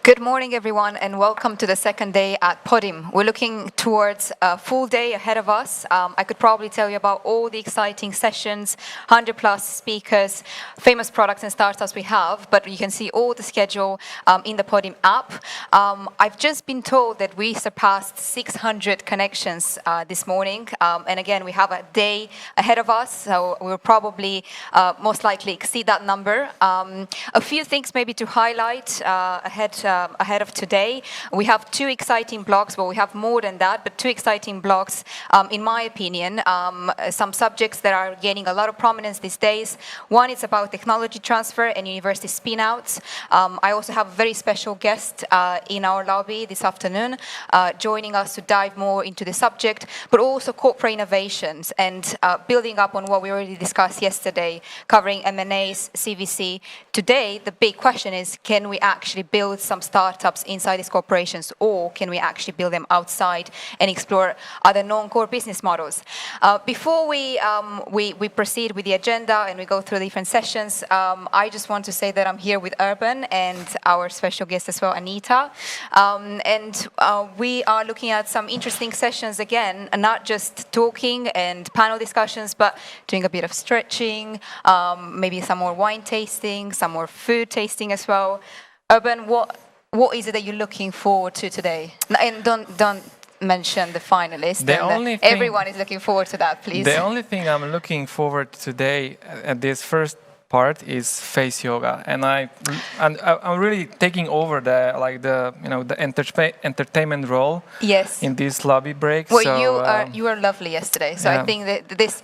Good morning, everyone, and welcome to the second day at Podim. We're looking towards a full day ahead of us. I could probably tell you about all the exciting sessions, 100 plus speakers, famous products and startups we have, but you can see all the schedule in the Podim app. I've just been told that we surpassed 600 connections this morning, and again, we have a day ahead of us, so we'll probably most likely exceed that number. A few things maybe to highlight ahead of today. We have two exciting blogs. Well, we have more than that, but two exciting blogs, in my opinion. Some subjects that are gaining a lot of prominence these days. One is about technology transfer and university spin-outs. I also have a very special guest in our lobby this afternoon, joining us to dive more into the subject, but also corporate innovations and building up on what we already discussed yesterday, covering M&As, CVC. Today, the big question is, can we actually build some startups inside these corporations, or can we actually build them outside and explore other non-core business models? Before we proceed with the agenda and we go through the different sessions, I just want to say that I'm here with Urban and our special guest as well, Anita. We are looking at some interesting sessions again, and not just talking and panel discussions, but doing a bit of stretching, maybe some more wine tasting, some more food tasting as well. Urban, what is it that you're looking forward to today? And don't mention the finalists. Everyone is looking forward to that, please. The only thing I'm looking forward to today at this first part is face yoga, and I'm really taking over the entertainment role. Yes. In this lobby break. Well, so, you were lovely yesterday, so yeah. I think that this,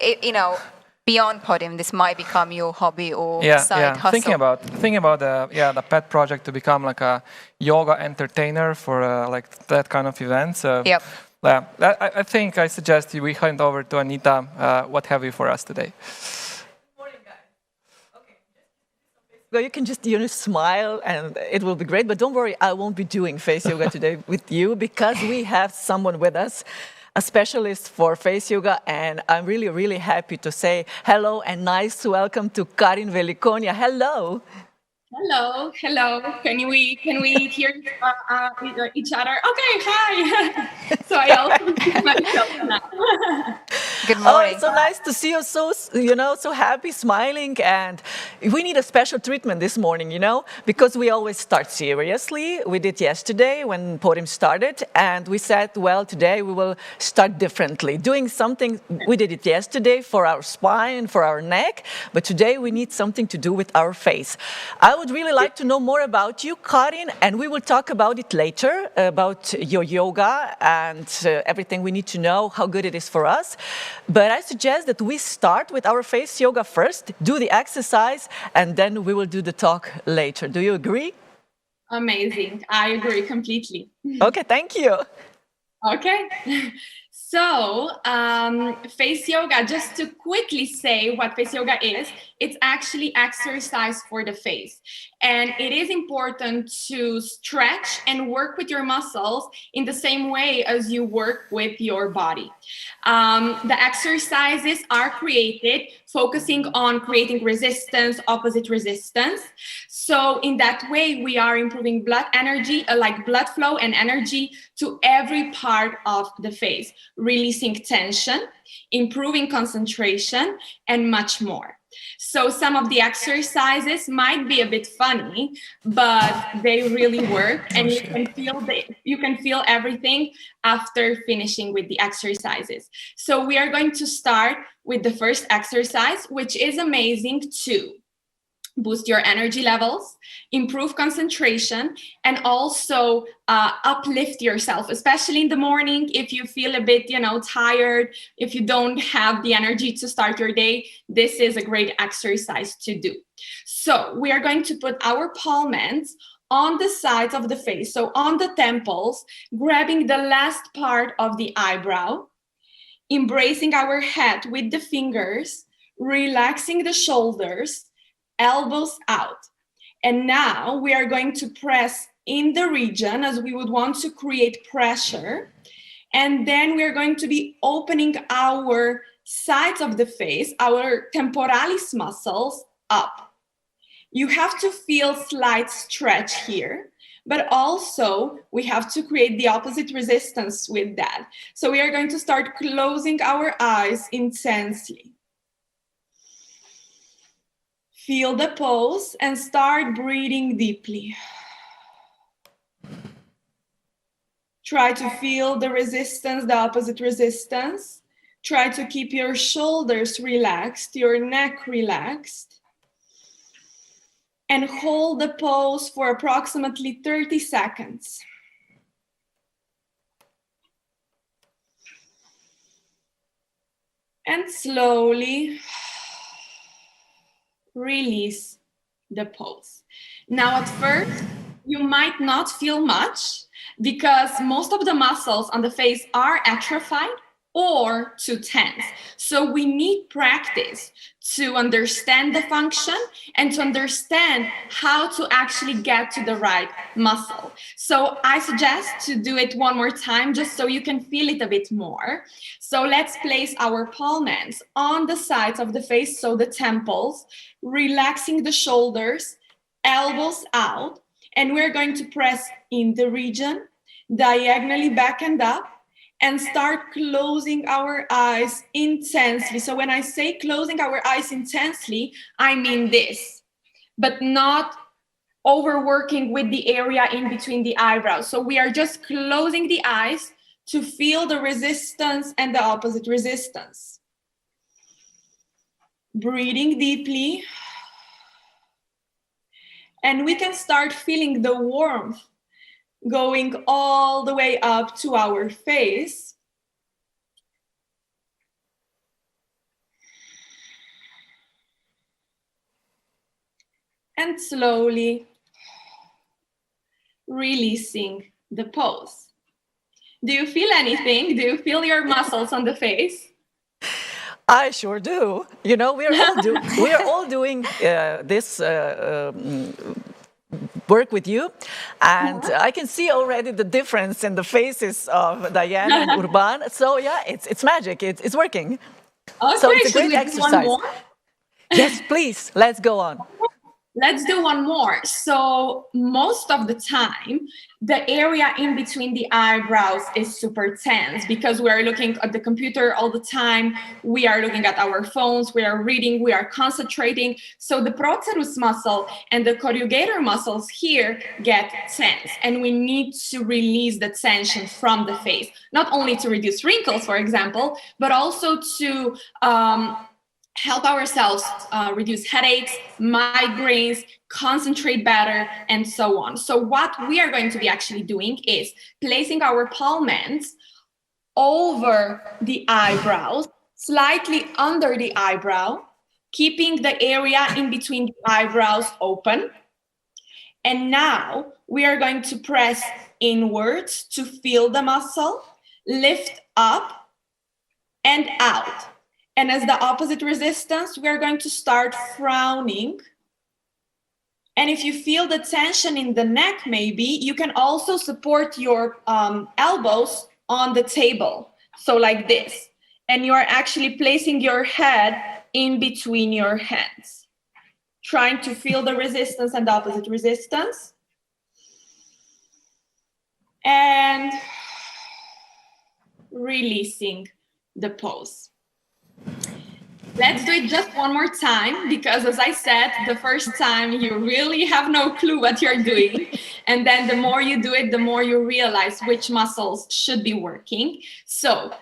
beyond Podim, this might become your hobby or side hustle. Thinking about the pet project to become like a yoga entertainer for like that kind of event. So yep. I think I suggest we hand over to Anita. What have you for us today? Good morning, guys. Okay, you can just smile and it will be great. But don't worry, I won't be doing face yoga today with you, because we have someone with us, a specialist for face yoga, and I'm really, really happy to say hello and nice to welcome to Karin Velikonia. Hello. Hello. Can we hear each other? Okay, hi. So I also see myself now. Good morning. Oh, it's so nice to see you so happy, smiling, and we need a special treatment this morning, because we always start seriously. We did yesterday when Podim started, and we said, well, today we will start differently, doing something. We did it yesterday for our spine, for our neck, but today we need something to do with our face. I would really like to know more about you, Karin, and we will talk about it later, about your yoga and everything we need to know, how good it is for us. But I suggest that we start with our face yoga first, do the exercise, and then we will do the talk later. Do you agree? Amazing. I agree completely. Okay, thank you. Okay. So, face yoga, just to quickly say what face yoga is, it's actually exercise for the face. And it is important to stretch and work with your muscles in the same way as you work with your body. The exercises are created focusing on creating resistance, opposite resistance. So in that way, we are improving blood energy, like blood flow and energy to every part of the face, releasing tension, improving concentration, and much more. So some of the exercises might be a bit funny, but they really work, and you can feel everything after finishing with the exercises. So we are going to start with the first exercise, which is amazing too. Boost your energy levels, improve concentration, and also uplift yourself, especially in the morning. If you feel a bit, tired, if you don't have the energy to start your day, this is a great exercise to do. So we are going to put our palms on the sides of the face, so on the temples, grabbing the last part of the eyebrow, embracing our head with the fingers, relaxing the shoulders, elbows out. And now we are going to press in the region as we would want to create pressure. And then we are going to be opening our sides of the face, our temporalis muscles up. You have to feel slight stretch here, but also we have to create the opposite resistance with that. So we are going to start closing our eyes intensely. Feel the pulse and start breathing deeply. Try to feel the resistance, the opposite resistance. Try to keep your shoulders relaxed, your neck relaxed. And hold the pose for approximately 30 seconds. And slowly release the pose. Now, at first, you might not feel much because most of the muscles on the face are atrophied or too tense. So we need practice to understand the function and to understand how to actually get to the right muscle. So I suggest to do it one more time just so you can feel it a bit more. So let's place our palm hands on the sides of the face, so the temples, relaxing the shoulders, elbows out, and we're going to press in the region, diagonally back and up, and start closing our eyes intensely. So when I say closing our eyes intensely, I mean this, but not overworking with the area in between the eyebrows. So we are just closing the eyes to feel the resistance and the opposite resistance. Breathing deeply. And we can start feeling the warmth going all the way up to our face. And slowly releasing the pose. Do you feel anything? Do you feel your muscles on the face? I sure do. You know, we are all doing this work with you, and I can see already the difference in the faces of Diana and Urban. So yeah, it's magic. It's working. Okay, So it's a should great we do one exercise. more? Yes, please. Let's go on. Let's do one more. So most of the time, the area in between the eyebrows is super tense because we are looking at the computer all the time. We are looking at our phones, we are reading, we are concentrating. So the procerus muscle and the corrugator muscles here get tense, and we need to release the tension from the face, not only to reduce wrinkles, for example, but also to help ourselves reduce headaches, migraines, concentrate better, and so on. So what we are going to be actually doing is placing our palm hands over the eyebrows, slightly under the eyebrow, keeping the area in between the eyebrows open. And now we are going to press inwards to feel the muscle, lift up and out. And as the opposite resistance, we are going to start frowning. And if you feel the tension in the neck, maybe, you can also support your elbows on the table. So like this. And you are actually placing your head in between your hands, trying to feel the resistance and the opposite resistance. And releasing the pose. Let's do it just one more time, because as I said, the first time you really have no clue what you're doing. And then the more you do it, the more you realize which muscles should be working. So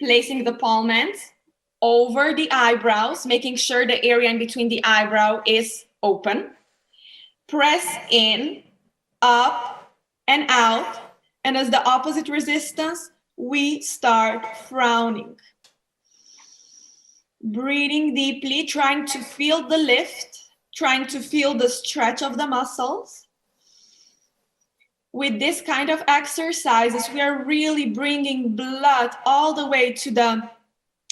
placing the palm hands over the eyebrows, making sure the area in between the eyebrow is open. Press in, up and out. And as the opposite resistance, we start frowning. Breathing deeply, trying to feel the lift, trying to feel the stretch of the muscles. With this kind of exercises, we are really bringing blood all the way to the,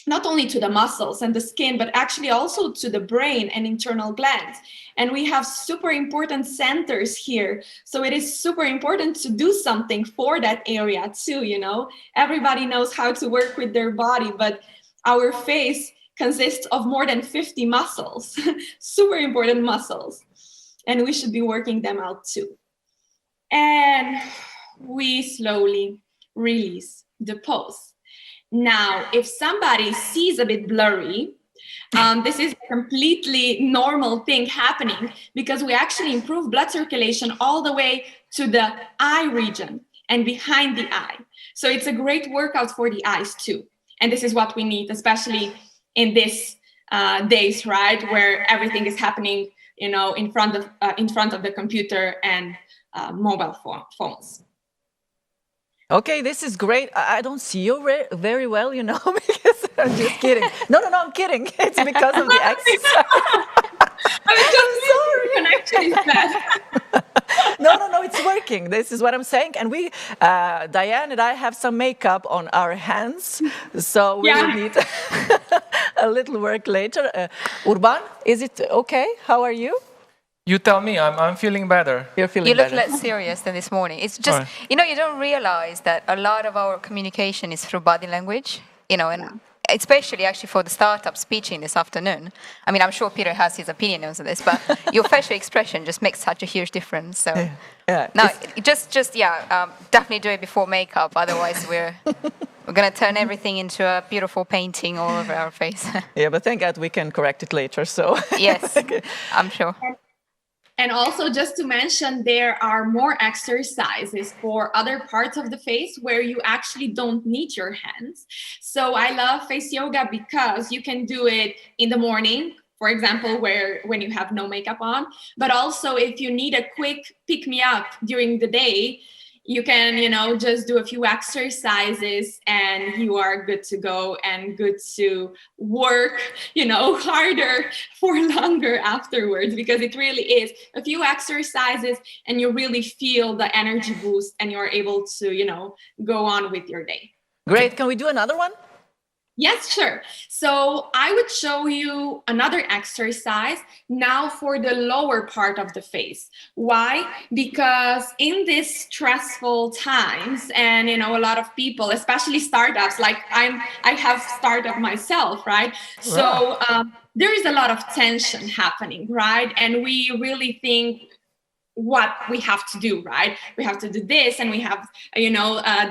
not only to the muscles and the skin, but actually also to the brain and internal glands. And we have super important centers here. So it is super important to do something for that area too, you know. Everybody knows how to work with their body, but our face consists of more than 50 muscles, super important muscles. And we should be working them out too. And we slowly release the pose. Now, if somebody sees a bit blurry, this is a completely normal thing happening because we actually improve blood circulation all the way to the eye region and behind the eye. So it's a great workout for the eyes too. And this is what we need, especially in these days, right, where everything is happening, in front of the computer and mobile phones. Okay, this is great. I don't see you very well, because I'm just kidding. No, I'm kidding. It's because of the exercise. I'm sorry. Connection is bad. No, it's working. This is what I'm saying. And we, Diane and I have some makeup on our hands, so we will need a little work later. Urban, is it okay? How are you? You tell me, I'm feeling better. You're feeling You look better. less serious than this morning. It's just, you don't realize that a lot of our communication is through body language, and especially actually for the startup speeching this afternoon. I mean, I'm sure Peter has his opinion on this, but your facial expression just makes such a huge difference. So, no, definitely do it before makeup. Otherwise, we're going to turn everything into a beautiful painting all over our face. Yeah, but thank God we can correct it later. So yes, I'm sure. And also, just to mention, there are more exercises for other parts of the face where you actually don't need your hands. So I love face yoga because you can do it in the morning, for example, when you have no makeup on, but also if you need a quick pick-me-up during the day, you can, just do a few exercises and you are good to go and good to work, harder for longer afterwards, because it really is a few exercises and you really feel the energy boost and you're able to, go on with your day. Great. Can we do another one? Yes, sure. So I would show you another exercise now for the lower part of the face. Why? Because in these stressful times, and a lot of people, especially startups, like I have startup myself, right? So there is a lot of tension happening, right? And we really think what we have to do, right? We have to do this, and we have,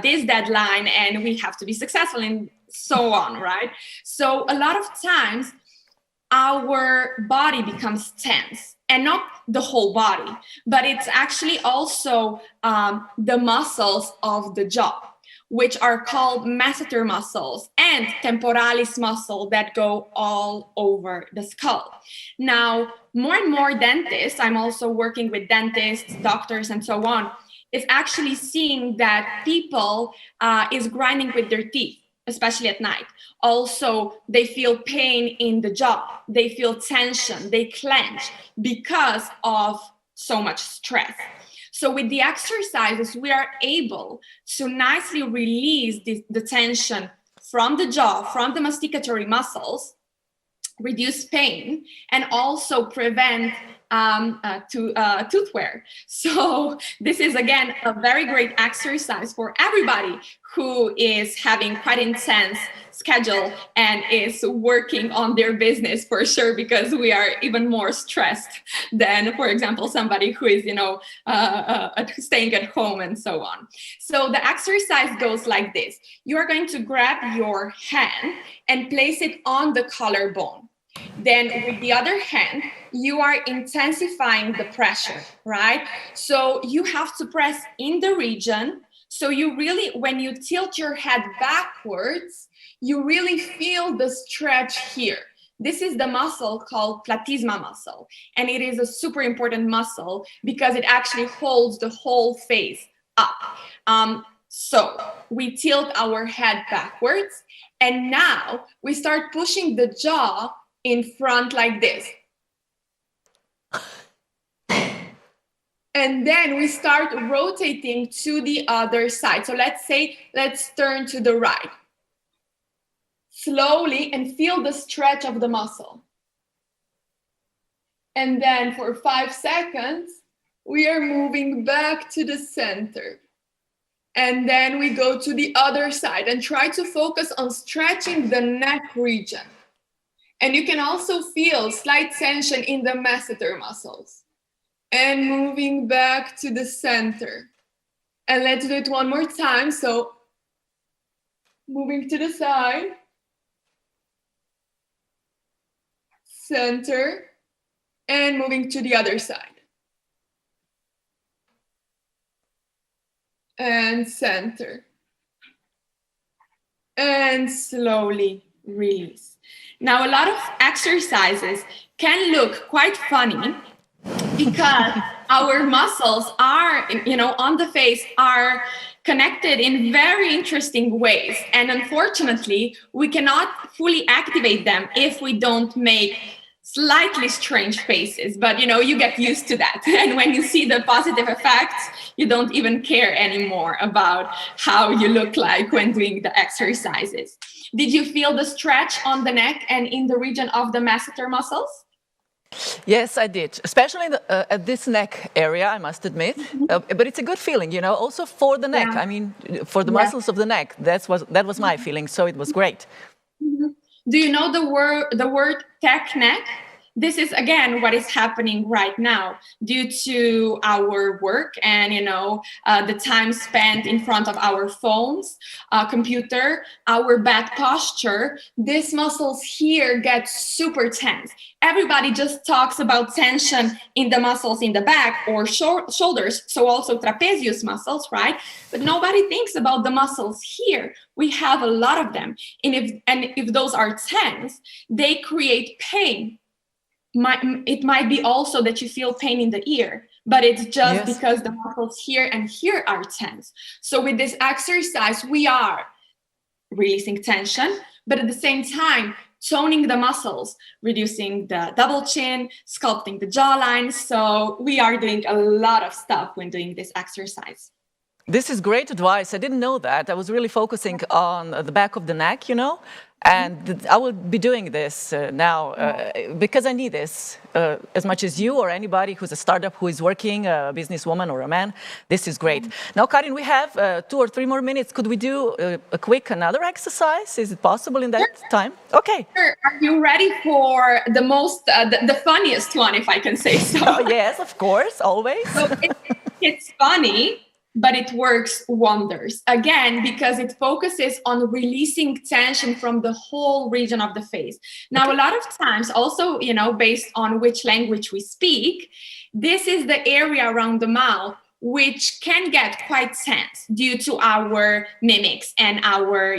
this deadline, and we have to be successful in so on, right? So a lot of times our body becomes tense, and not the whole body, but it's actually also the muscles of the jaw, which are called masseter muscles and temporalis muscle that go all over the skull. Now, more and more dentists, I'm also working with dentists, doctors, and so on, is actually seeing that people is grinding with their teeth, especially at night. Also, they feel pain in the jaw. They feel tension. They clench because of so much stress. So with the exercises, we are able to nicely release the tension from the jaw, from the masticatory muscles, reduce pain, and also prevent tooth wear. So this is, again, a very great exercise for everybody who is having quite intense schedule and is working on their business, for sure, because we are even more stressed than, for example, somebody who is, staying at home and so on. So the exercise goes like this. You are going to grab your hand and place it on the collarbone. Then with the other hand, you are intensifying the pressure, right? So you have to press in the region. So you really, when you tilt your head backwards, you really feel the stretch here. This is the muscle called platysma muscle. And it is a super important muscle because it actually holds the whole face up. So we tilt our head backwards. And now we start pushing the jaw in front like this. And then we start rotating to the other side. So let's turn to the right. Slowly, and feel the stretch of the muscle. And then for 5 seconds, we are moving back to the center. And then we go to the other side and try to focus on stretching the neck region. And you can also feel slight tension in the masseter muscles. and moving back to the center. And let's do it one more time. So moving to the side, center, and moving to the other side. And center. And slowly release. Now, a lot of exercises can look quite funny because our muscles are, on the face are connected in very interesting ways. And unfortunately, we cannot fully activate them if we don't make slightly strange faces, but you get used to that. And when you see the positive effects, you don't even care anymore about how you look like when doing the exercises. Did you feel the stretch on the neck and in the region of the masseter muscles? Yes, I did, especially at this neck area, I must admit. But it's a good feeling, also for the neck. Yeah. I mean, for the muscles of the neck. That was my feeling, so it was great. Do you know the word tech neck? This is again what is happening right now due to our work and the time spent in front of our phones, computer, our bad posture. These muscles here get super tense. Everybody just talks about tension in the muscles in the back or shoulders, so also trapezius muscles, right? But nobody thinks about the muscles here. We have a lot of them, and if those are tense, they create pain. It might be also that you feel pain in the ear, but it's just because the muscles here and here are tense. So with this exercise, we are releasing tension, but at the same time, toning the muscles, reducing the double chin, sculpting the jawline. So we are doing a lot of stuff when doing this exercise. This is great advice. I didn't know that. I was really focusing on the back of the neck, and I will be doing this now because I need this as much as you or anybody who's a startup who is working, a businesswoman or a man. This is great. Now, Karin, we have 2 or 3 more minutes. Could we do a quick another exercise? Is it possible in that time? Okay. Sure. Are you ready for the most, the funniest one, if I can say so? Oh, yes, of course, always. So it's funny, but it works wonders. Again, because it focuses on releasing tension from the whole region of the face. Now, a lot of times, also, based on which language we speak, this is the area around the mouth which can get quite tense due to our mimics and our,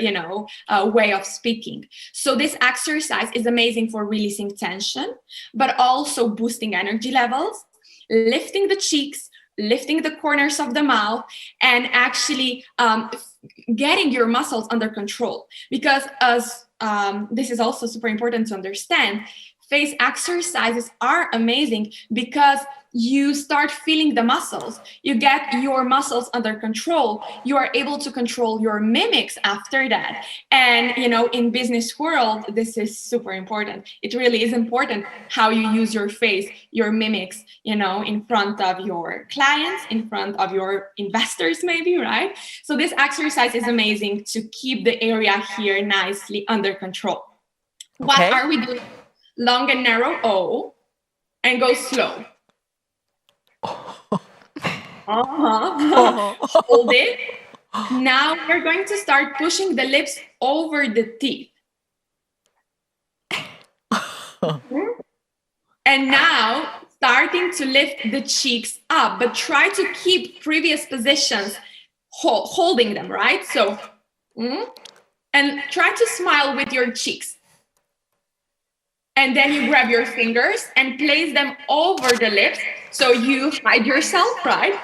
way of speaking. So this exercise is amazing for releasing tension, but also boosting energy levels, lifting the cheeks, lifting the corners of the mouth, and actually getting your muscles under control. Because as this is also super important to understand, face exercises are amazing because you start feeling the muscles. You get your muscles under control. You are able to control your mimics after that. And, in business world, this is super important. It really is important how you use your face, your mimics, in front of your clients, in front of your investors, maybe, right? So this exercise is amazing to keep the area here nicely under control. Okay. What are we doing? Long and narrow O, and go slow. Hold it. Now we're going to start pushing the lips over the teeth. And now starting to lift the cheeks up, but try to keep previous positions, holding them, right? So, and try to smile with your cheeks. And then you grab your fingers and place them over the lips. So you hide yourself, right?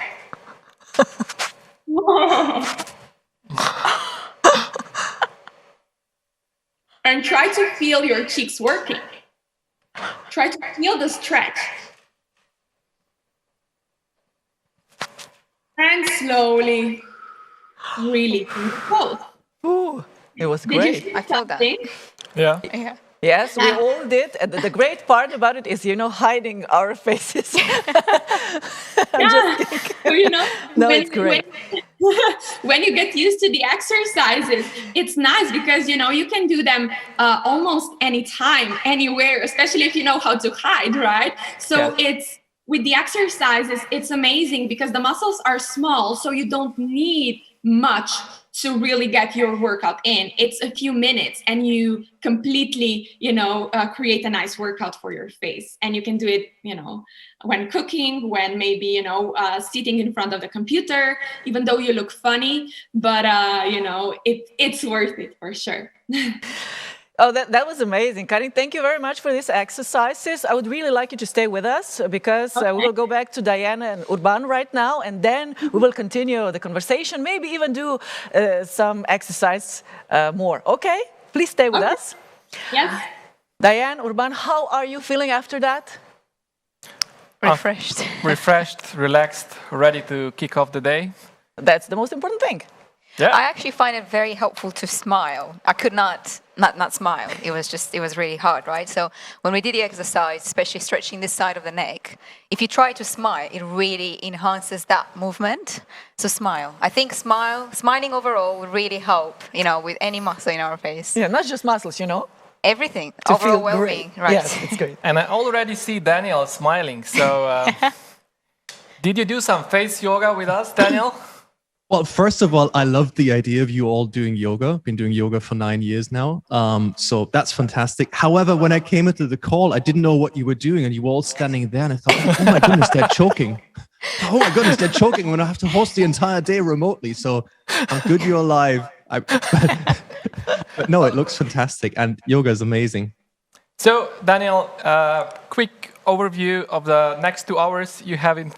And try to feel your cheeks working. Try to feel the stretch. And slowly, really hold. Ooh, it was great. Did you feel I felt that. something? Yeah. Yeah. Yes, we all did. And the great part about it is, hiding our faces. I'm just kidding. So, No, it's great. When you get used to the exercises, it's nice because, you can do them almost anytime, anywhere, especially if you know how to hide, right? So it's with the exercises, it's amazing because the muscles are small, so you don't need much to really get your workout in. It's a few minutes and you completely, create a nice workout for your face. And you can do it, when cooking, when maybe, sitting in front of the computer, even though you look funny, but, it's worth it for sure. Oh, that was amazing. Karin, thank you very much for these exercises. I would really like you to stay with us because we will go back to Diana and Urban right now, and then we will continue the conversation, maybe even do some exercise more. Okay? Please stay with us. Yes. Diane, Urban, how are you feeling after that? Refreshed. Refreshed, relaxed, ready to kick off the day. That's the most important thing. Yeah. I actually find it very helpful to smile. I could not smile. It was really hard, right? So when we did the exercise, especially stretching this side of the neck, if you try to smile, it really enhances that movement. So smile. I think smiling overall would really help, with any muscle in our face. Yeah, not just muscles, Everything. To Overall feel well-being, great. right? Yes, it's great. And I already see Daniel smiling. So did you do some face yoga with us, Daniel? Well, first of all, I love the idea of you all doing yoga. I've been doing yoga for 9 years now. So that's fantastic. However, when I came into the call, I didn't know what you were doing and you were all standing there and I thought, oh my goodness, they're choking. Oh my goodness, they're choking. I'm going to have to host the entire day remotely. So I'm good you're live. But no, it looks fantastic and yoga is amazing. So, Daniel, quick overview of the next 2 hours you have in.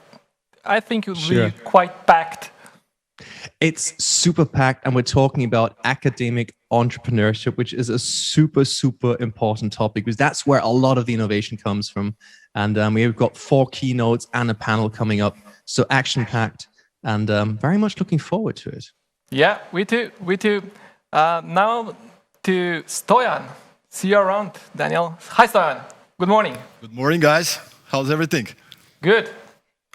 I think it will be quite packed. It's super packed and we're talking about academic entrepreneurship, which is a super, super important topic because that's where a lot of the innovation comes from. And we've got 4 keynotes and a panel coming up. So action-packed and very much looking forward to it. Yeah, we too. Now to Stoyan. See you around, Daniel. Hi, Stoyan. Good morning. Good morning, guys. How's everything? Good.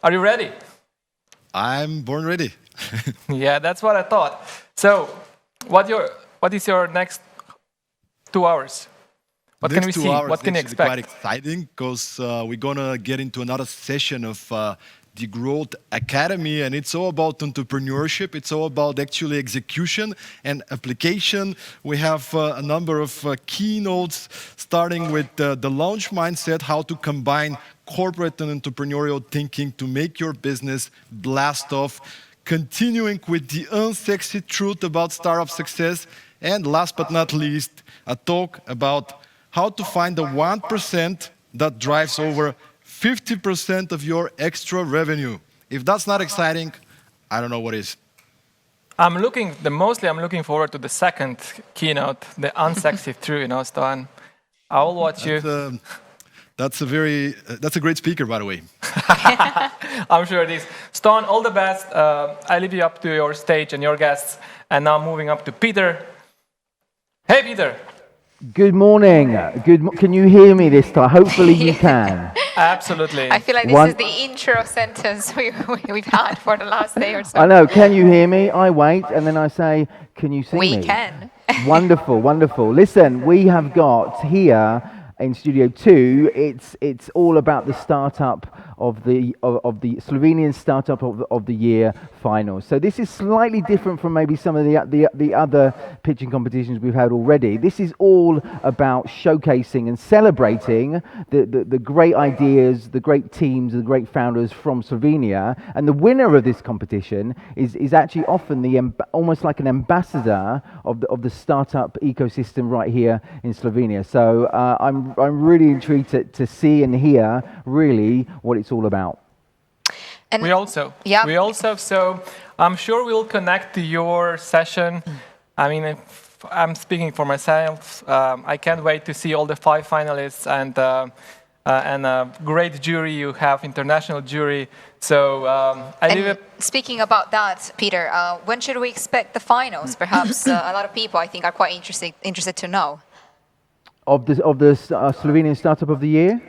Are you ready? I'm born ready. Yeah, that's what I thought. So, what is your next 2 hours? What can we see? What can you expect? Quite exciting because we're gonna get into another session of the Growth Academy, and it's all about entrepreneurship. It's all about actually execution and application. We have a number of keynotes, starting with the launch mindset, how to combine corporate and entrepreneurial thinking to make your business blast off. Continuing with the unsexy truth about startup success. And last but not least, a talk about how to find the 1% that drives over 50% of your extra revenue. If that's not exciting, I don't know what is. I'm looking forward to the second keynote, the unsexy truth, Stan. I'll watch you. That's a great speaker, by the way. I'm sure it is. Stan, all the best. I leave you up to your stage and your guests. And now moving up to Peter. Hey, Peter. Good morning. Can you hear me this time? Hopefully you can. Absolutely. I feel like this is the intro sentence we've had for the last day or so. I know. Can you hear me? I wait, and then I say, can you see me? We can. Wonderful, wonderful. Listen, we have got here in Studio 2, it's all about the startup of the Slovenian startup of the year finals. So this is slightly different from maybe some of the other pitching competitions we've had already. This is all about showcasing and celebrating the great ideas, the great teams, the great founders from Slovenia. And the winner of this competition is actually often almost like an ambassador of the startup ecosystem right here in Slovenia. So I'm really intrigued to see and hear really what it's all about. And we also. So I'm sure we'll connect to your session. I mean, if I'm speaking for myself. I can't wait to see all the 5 finalists and a great jury you have, international jury. So speaking about that, Peter, when should we expect the finals? Perhaps a lot of people, I think, are quite interested to know. Of the Slovenian Startup of the Year?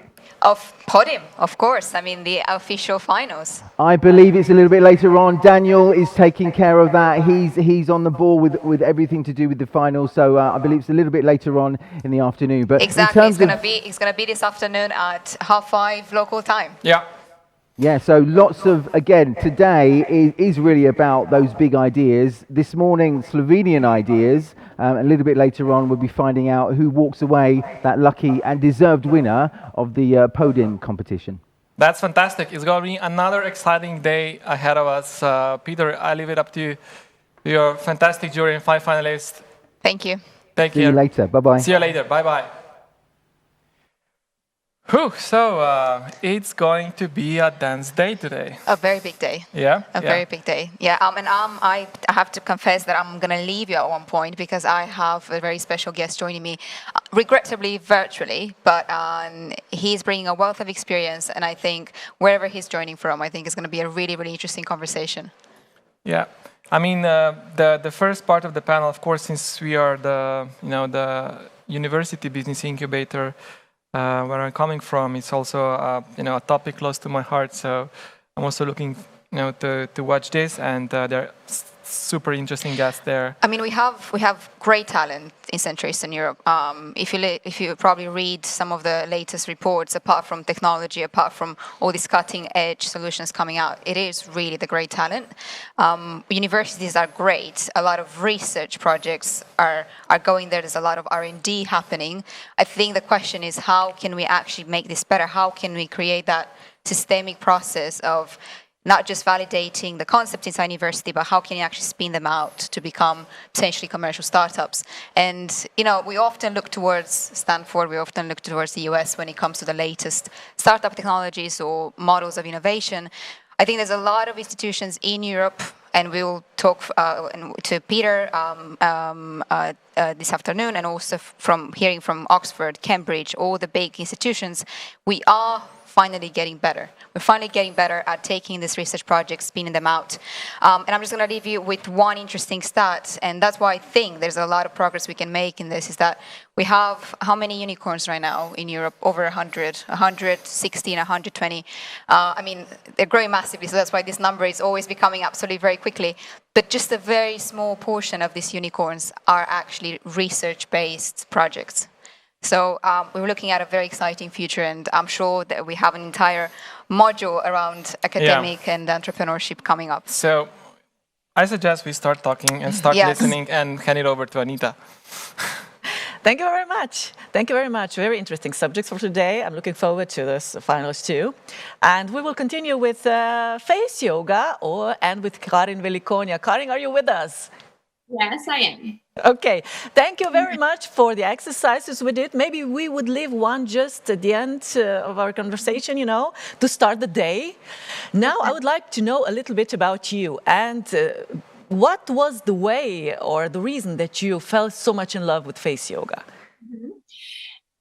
Of Podim, of course. I mean, the official finals. I believe it's a little bit later on. Daniel is taking care of that. He's on the ball with everything to do with the finals. So I believe it's a little bit later on in the afternoon. But exactly, it's going to be this afternoon at 5:30 local time. Yeah. Yeah, so lots of, again, today is really about those big ideas. This morning, Slovenian ideas. A little bit later on, we'll be finding out who walks away that lucky and deserved winner of the Podim competition. That's fantastic. It's going to be another exciting day ahead of us. Peter, I leave it up to you. You're a fantastic jury and 5 finalists. Thank you. Take See care. you later. Bye-bye. See you later. Bye-bye. Whew, so it's going to be a dance day today. A very big day. Yeah? A very big day. Yeah, and I have to confess that I'm going to leave you at one point because I have a very special guest joining me, regrettably virtually, but he's bringing a wealth of experience, and I think wherever he's joining from, I think it's going to be a really, really interesting conversation. Yeah. I mean, the first part of the panel, of course, since we are the university business incubator, where I'm coming from, it's also a topic close to my heart. So I'm also looking to watch this, and there are super interesting guests there. I mean, we have great talent in Central Eastern Europe. If you probably read some of the latest reports, apart from technology, apart from all these cutting edge solutions coming out, it is really the great talent. Universities are great. A lot of research projects are going there. There's a lot of R&D happening. I think the question is, how can we actually make this better? How can we create that systemic process of not just validating the concept inside university, but how can you actually spin them out to become potentially commercial startups? And, we often look towards Stanford, we often look towards the US when it comes to the latest startup technologies or models of innovation. I think there's a lot of institutions in Europe, and we'll talk to Peter this afternoon, and also from hearing from Oxford, Cambridge, all the big institutions. We are finally getting better. We're finally getting better at taking these research projects, spinning them out. And I'm just going to leave you with one interesting stat, and that's why I think there's a lot of progress we can make in this, is that we have how many unicorns right now in Europe? Over 100, 160 and 120. I mean, they're growing massively, so that's why this number is always becoming absolutely very quickly. But just a very small portion of these unicorns are actually research-based projects. So we're looking at a very exciting future, and I'm sure that we have an entire module around academic and entrepreneurship coming up. So I suggest we start talking and start listening and hand it over to Anita. Thank you very much. Thank you very much. Very interesting subjects for today. I'm looking forward to this finalists too. And we will continue with face yoga and with Karin Velikonia. Karin, are you with us? Yes, I am. Okay, thank you very much for the exercises we did. Maybe we would leave one just at the end of our conversation, to start the day. Now, I would like to know a little bit about you and what was the way or the reason that you fell so much in love with face yoga?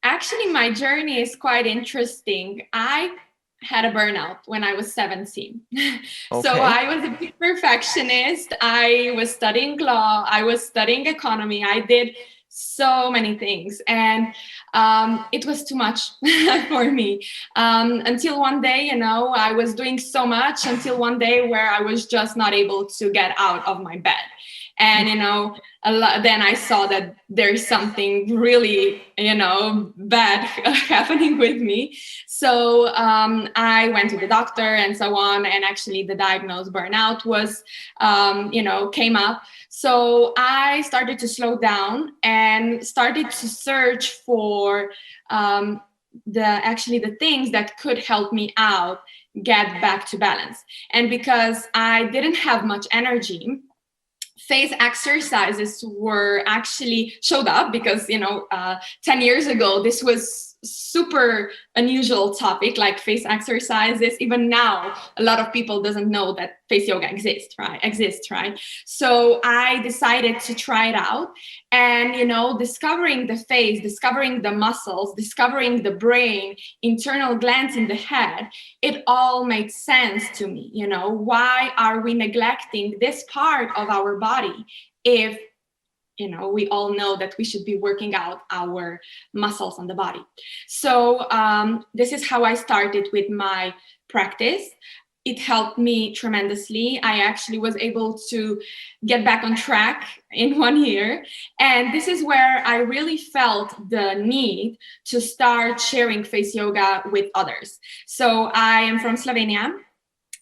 Actually, my journey is quite interesting. I had a burnout when I was 17. So I was a big perfectionist. I was studying law. I was studying economy. I did so many things, and it was too much for me. Until one day, I was doing so much until one day where I was just not able to get out of my bed. And, then I saw that there's something really, bad happening with me. So I went to the doctor and so on. And actually the diagnosed burnout was, came up. So I started to slow down and started to search for the things that could help me out get back to balance. And because I didn't have much energy, face exercises were actually showed up because 10 years ago this was super unusual topic, like face exercises. Even now a lot of people doesn't know that face yoga exists, right? So I decided to try it out, and discovering the face, discovering the muscles, discovering the brain, internal glands in the head, it all made sense to me. Why are we neglecting this part of our body if we all know that we should be working out our muscles on the body? So this is how I started with my practice. it helped me tremendously. I actually was able to get back on track in 1 year. And this is where I really felt the need to start sharing face yoga with others. So I am from Slovenia.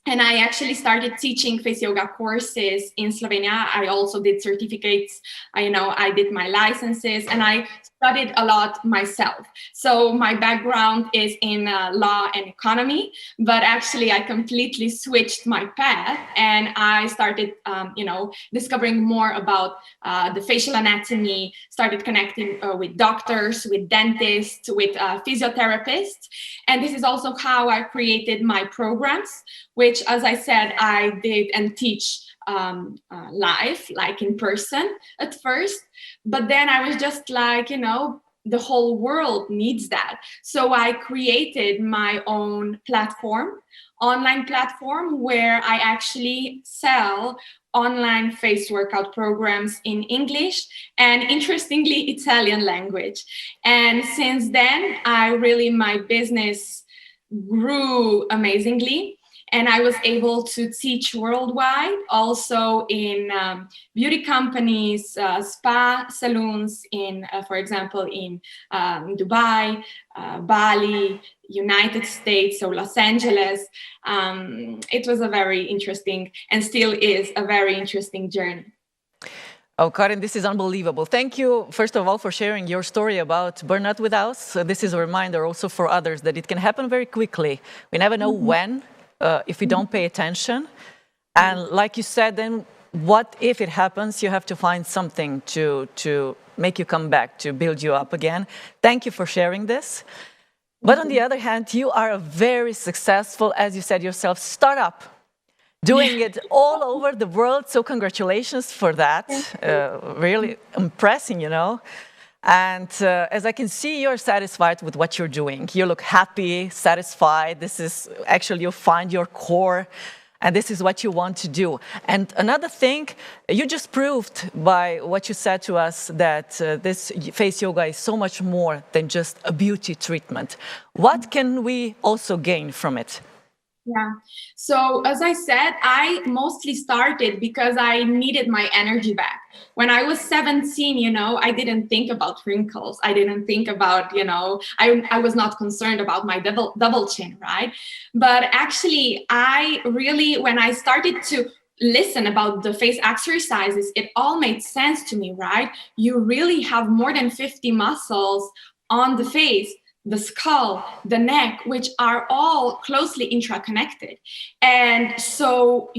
And I actually started teaching face yoga courses in Slovenia. I also did certificates. I did my licenses, and I studied a lot myself. So my background is in law and economy, but actually I completely switched my path, and I started, discovering more about the facial anatomy, started connecting with doctors, with dentists, with physiotherapists. And this is also how I created my programs, which, as I said, I did and teach live, like in person at first. But then I was just like, the whole world needs that. So I created my own online platform, where I actually sell online face workout programs in English and, interestingly, Italian language. And since then, my business grew amazingly. And I was able to teach worldwide, also in beauty companies, spa salons, for example, in Dubai, Bali, United States, so Los Angeles. It was a very interesting, and still is a very interesting journey. Oh, Karin, this is unbelievable. Thank you, first of all, for sharing your story about burnout with us. This is a reminder also for others that it can happen very quickly. We never know when. If we don't pay attention. And like you said, then what if it happens? You have to find something to make you come back, to build you up again. Thank you for sharing this. But on the other hand, you are a very successful, as you said yourself, startup, doing it all over the world. So congratulations for that. Really impressing, And as I can see, you're satisfied with what you're doing. You look happy, satisfied. This is actually, you find your core, and this is what you want to do. And another thing, you just proved by what you said to us that this face yoga is so much more than just a beauty treatment. What can we also gain from it? Yeah. So as I said, I mostly started because I needed my energy back. When I was 17, I didn't think about wrinkles. I didn't think about, I was not concerned about my double chin, right? But actually, when I started to listen about the face exercises, it all made sense to me, right? You really have more than 50 muscles on the face, the skull, the neck, which are all closely interconnected. And so,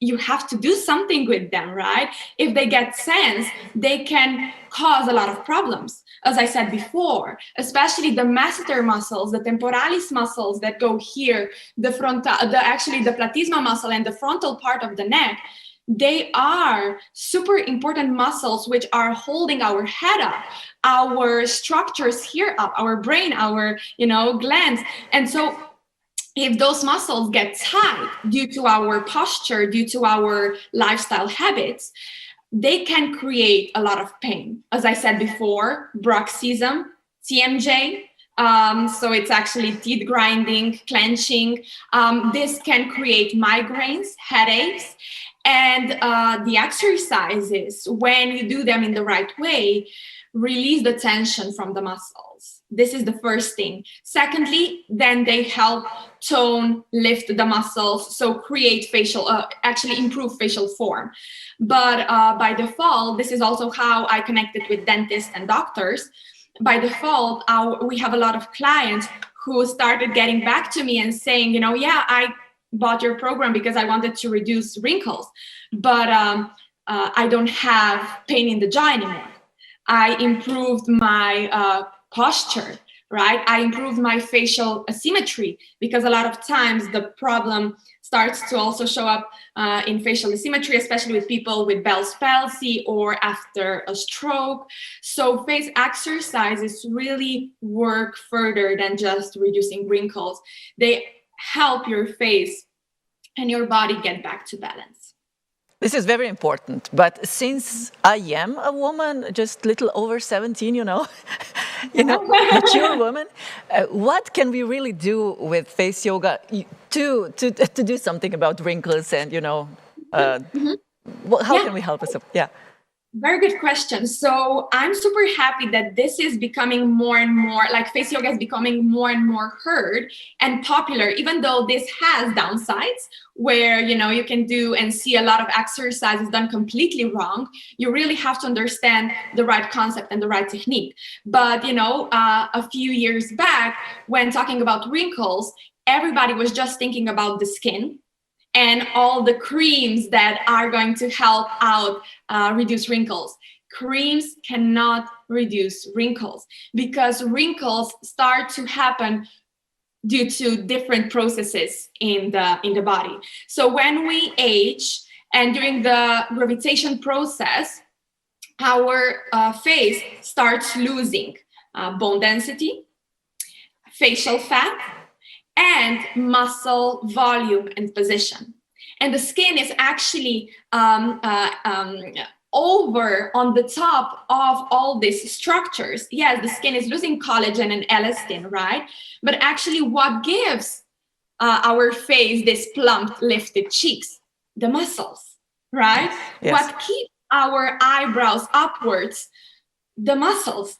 you have to do something with them, right? If they get sense, they can cause a lot of problems. As I said before, especially the masseter muscles, the temporalis muscles that go here, the platysma muscle and the frontal part of the neck, they are super important muscles which are holding our head up, our structures here up, our brain, our glands. And so if those muscles get tight due to our posture, due to our lifestyle habits, they can create a lot of pain. As I said before, bruxism, TMJ, so it's actually teeth grinding, clenching. This can create migraines, headaches. And the exercises, when you do them in the right way, release the tension from the muscles. This is the first thing. Secondly, then they help tone, lift the muscles, so create improve facial form. But by default, this is also how I connected with dentists and doctors. By default, we have a lot of clients who started getting back to me and saying, I bought your program because I wanted to reduce wrinkles, but I don't have pain in the jaw anymore. I improved my posture, right? I improved my facial asymmetry, because a lot of times the problem starts to also show up in facial asymmetry, especially with people with Bell's palsy or after a stroke. So face exercises really work further than just reducing wrinkles. They help your face and your body get back to balance. This is very important, but since I am a woman, just little over 17, mature woman. What can we really do with face yoga to do something about wrinkles and, how can we help us? Yeah. Very good question. So I'm super happy that this is becoming more and more, like face yoga is becoming more and more heard and popular, even though this has downsides where, you can do and see a lot of exercises done completely wrong. You really have to understand the right concept and the right technique. But, a few years back, when talking about wrinkles, everybody was just thinking about the skin and all the creams that are going to help out reduce wrinkles. Creams cannot reduce wrinkles because wrinkles start to happen due to different processes in the body. So when we age and during the gravitation process, our face starts losing bone density, facial fat, and muscle volume and position. And the skin is actually over on the top of all these structures. Yes, the skin is losing collagen and elastin, right? But actually what gives our face this plump, lifted cheeks? The muscles, right? Yes. What keeps our eyebrows upwards? The muscles.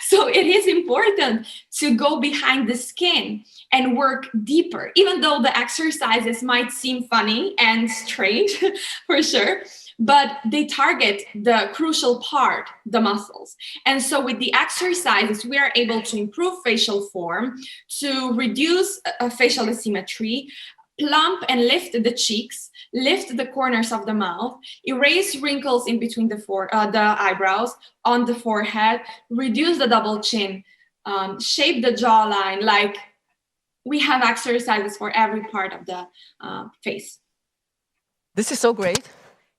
So it is important to go behind the skin and work deeper, even though the exercises might seem funny and strange for sure, but they target the crucial part, the muscles. And so with the exercises, we are able to improve facial form, to reduce facial asymmetry, plump and lift the cheeks, lift the corners of the mouth, erase wrinkles in between the eyebrows, on the forehead, reduce the double chin, shape the jawline. Like, we have exercises for every part of the face. This is so great.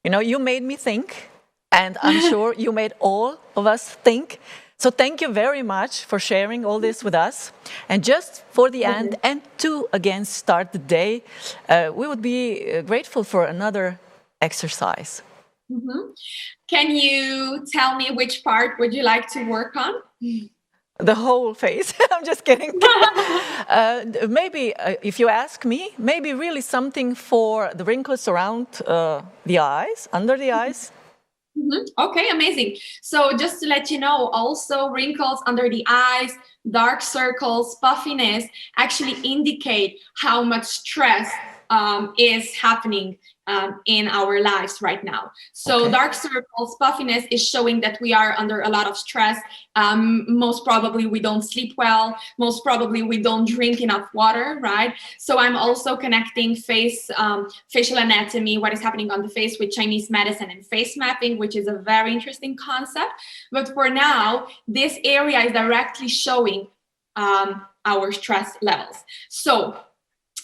You made me think, and I'm sure you made all of us think. So thank you very much for sharing all this with us. And just for the end, and to again start the day, we would be grateful for another exercise. Mm-hmm. Can you tell me which part would you like to work on? The whole face. I'm just kidding. Maybe, if you ask me, maybe really something for the wrinkles around the eyes, under the eyes. Mm-hmm. Okay, amazing. So just to let you know, also wrinkles under the eyes, dark circles, puffiness actually indicate how much stress is happening in our lives right now. So Okay. Dark circles, puffiness is showing that we are under a lot of stress. Most probably we don't sleep well. Most probably we don't drink enough water, right? So I'm also connecting facial anatomy, what is happening on the face, with Chinese medicine and face mapping, which is a very interesting concept. But for now, this area is directly showing our stress levels. So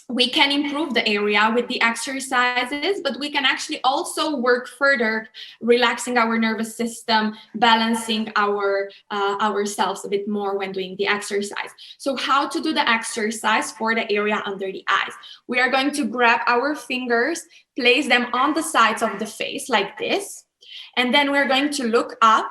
we can improve the area with the exercises, but we can actually also work further, relaxing our nervous system, balancing ourselves a bit more when doing the exercise. So how to do the exercise for the area under the eyes? We are going to grab our fingers, place them on the sides of the face like this, and then we're going to look up.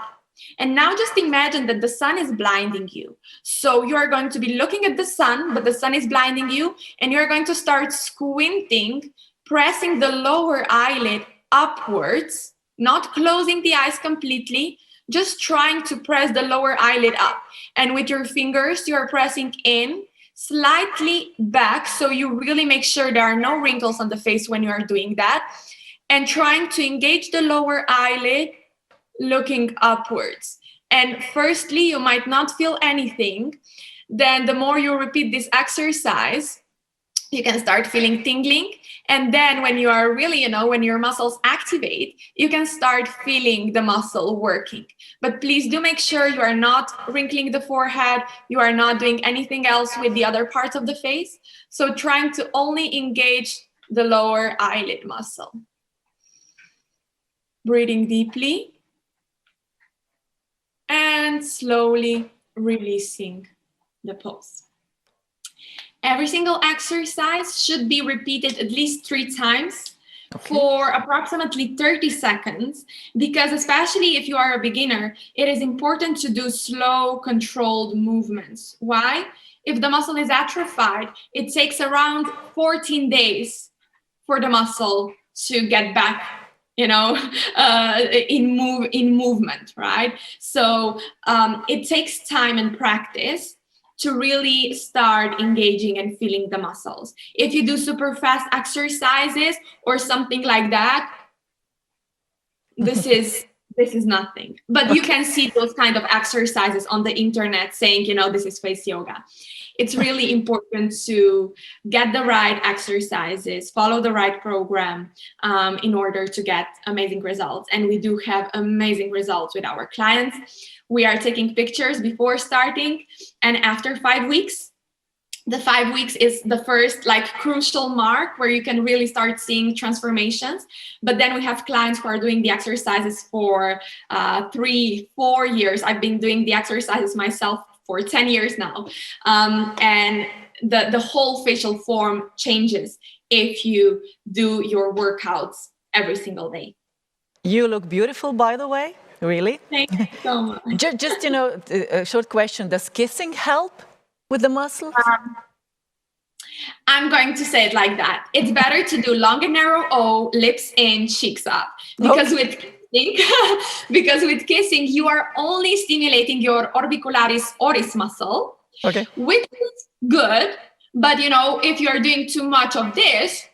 And now just imagine that the sun is blinding you. So you are going to be looking at the sun, but the sun is blinding you, and you're going to start squinting, pressing the lower eyelid upwards, not closing the eyes completely, just trying to press the lower eyelid up. And with your fingers, you're pressing in, slightly back, so you really make sure there are no wrinkles on the face when you are doing that, and trying to engage the lower eyelid, looking upwards. And firstly, you might not feel anything. Then the more you repeat this exercise, you can start feeling tingling. And then when you are really, when your muscles activate, you can start feeling the muscle working. But please do make sure you are not wrinkling the forehead. You are not doing anything else with the other parts of the face. So trying to only engage the lower eyelid muscle. Breathing deeply. And slowly releasing the pose. Every single exercise should be repeated at least 3 times. for approximately 30 seconds, because especially if you are a beginner, it is important to do slow, controlled movements. Why? If the muscle is atrophied, it takes around 14 days for the muscle to get back, in movement, right? So it takes time and practice to really start engaging and feeling the muscles. If you do super fast exercises or something like that, this is nothing. But you can see those kind of exercises on the internet saying, this is face yoga. It's really important to get the right exercises, follow the right program in order to get amazing results. And we do have amazing results with our clients. We are taking pictures before starting and after 5 weeks. The 5 weeks is the first crucial mark where you can really start seeing transformations. But then we have clients who are doing the exercises for 3-4 years. I've been doing the exercises myself for 10 years now. And the whole facial form changes if you do your workouts every single day. You look beautiful, by the way. Really? Thank you so much. Just a short question. Does kissing help with the muscles? I'm going to say it like that. It's better to do long and narrow O, lips in, cheeks up. Because with kissing, you are only stimulating your orbicularis oris muscle, which is good. But, if you're doing too much of this,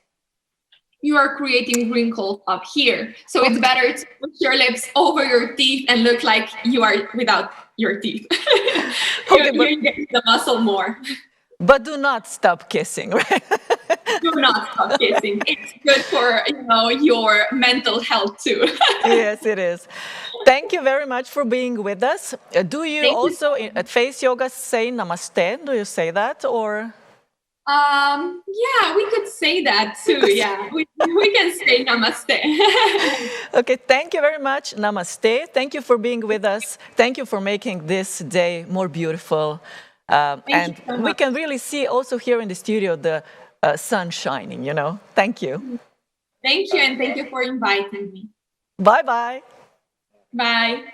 you are creating wrinkles up here. So it's better to put your lips over your teeth and look like you are without your teeth. You're getting the muscle more. But do not stop kissing, right? Do not stop kissing. It's good for, your mental health too. Yes, it is. Thank you very much for being with us. Do you also at Face Yoga say namaste? Do you say that or? Yeah, we could say that too. Yeah, we can say namaste. Okay, thank you very much. Namaste. Thank you for being with us. Thank you for making this day more beautiful. And we can really see also here in the studio the sun shining, Thank you. Thank you, and thank you for inviting me. Bye-bye. Bye.